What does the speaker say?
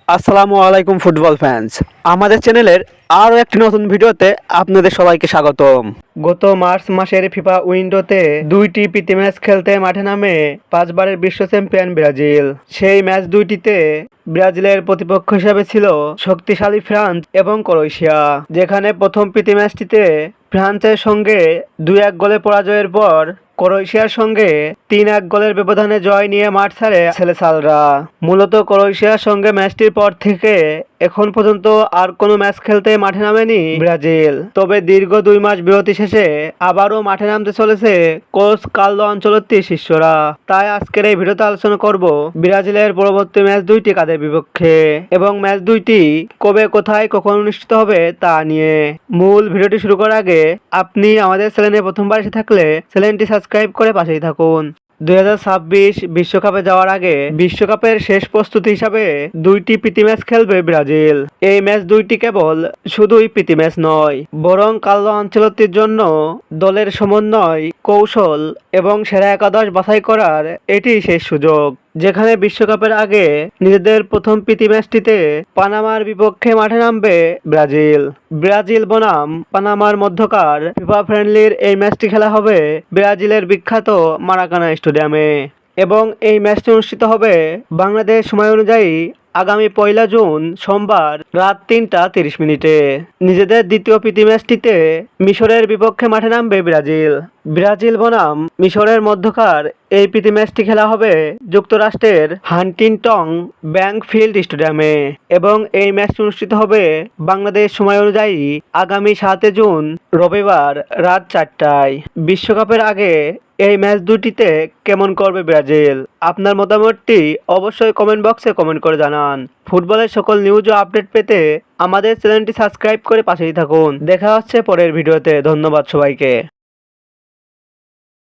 আসসালামু আলাইকুম football fans. আমাদের চ্যানেলের আরও একটি নতুন ভিডিওতে আপনাদের সবাইকে স্বাগতম। গত মার্চ মাসের ফিফা উইন্ডোতে দুইটি প্রীতি ম্যাচ খেলতে মাঠে নামে 5বারের বিশ্ব চ্যাম্পিয়ন ব্রাজিল। সেই ম্যাচ দুইটিতে ব্রাজিলের প্রতিপক্ষ হিসাবে ছিল শক্তিশালী ফ্রান্স এবং ক্রোয়েশিয়া, যেখানে প্রথম প্রীতি ম্যাচটিতে ফ্রান্সের সঙ্গে 2-1 গোলে পরাজয়ের পর ক্রোয়েশিয়ার সঙ্গে 3-1 গোলের ব্যবধানে জয় নিয়ে মাঠ ছাড়ে সেলেসালরা। মূলত ক্রোয়েশিয়ার সঙ্গে ম্যাচটির পর থেকে এখন পর্যন্ত আর কোনো ম্যাচ খেলতে মাঠে নামেনি ব্রাজিল। তবে দীর্ঘ 2 মাস বিরতি শেষে আবারও মাঠে নামতে চলেছে কোচ কার্লো আনচেলত্তির শিষ্যরা। তাই আজকের এই ভিডিওতে আলোচনা করব ব্রাজিলের পরবর্তী ম্যাচ দুইটি কাদের বিপক্ষে এবং ম্যাচ দুইটি কবে, কোথায়, কখন অনুষ্ঠিত হবে তা নিয়ে। মূল ভিডিওটি শুরু করার আগে আপনি আমাদের চ্যানেলে প্রথমবার এসে থাকলে চ্যানেলটি সাবস্ক্রাইব করে পাশেই থাকুন। 2026 বিশ্বকাপে যাওয়ার আগে বিশ্বকাপের শেষ প্রস্তুতি হিসাবে দুইটি প্রীতি ম্যাচ খেলবে ব্রাজিল। এই ম্যাচ দুইটি কেবল শুধুই প্রীতি ম্যাচ নয়, বরং কার্লো আনচেলত্তির জন্য দলের সমন্বয়, কৌশল এবং সেরা একাদশ বাছাই করার এটি শেষ সুযোগ। যেখানে বিশ্বকাপের আগে নিজেদের প্রথম প্রীতি ম্যাচটিতে পানামার বিপক্ষে মাঠে নামবে ব্রাজিল। ব্রাজিল বনাম পানামার মধ্যকার ফিফা ফ্রেন্ডলির এই ম্যাচটি খেলা হবে ব্রাজিলের বিখ্যাত মারাকানা স্টেডিয়ামে এবং এই ম্যাচটি অনুষ্ঠিত হবে বাংলাদেশ সময় অনুযায়ী আগামী 1 জুন সোমবার রাত 3টা 30 মিনিটে। নিজেদের দ্বিতীয় প্রীতি ম্যাচটিতে মিশরের বিপক্ষে মাঠে নামবে ব্রাজিল। ব্রাজিল বনাম মিশরের মধ্যকার এই প্রীতি ম্যাচটি খেলা হবে যুক্তরাষ্ট্রের হান্টিংটন ব্যাংক ফিল্ড স্টেডিয়ামে এবং এই ম্যাচটি অনুষ্ঠিত হবে বাংলাদেশ সময় অনুযায়ী আগামী 7 জুন রবিবার রাত 4টায়। বিশ্বকাপের আগে এই ম্যাচ দুটিতে কেমন করবে ব্রাজিল? আপনার মতামতটি অবশ্যই কমেন্ট বক্সে কমেন্ট করে জানান। ফুটবলের সকল নিউজ ও আপডেট পেতে আমাদের চ্যানেলটি সাবস্ক্রাইব করে পাশেই থাকুন। দেখা হচ্ছে পরের ভিডিওতে। ধন্যবাদ সবাইকে।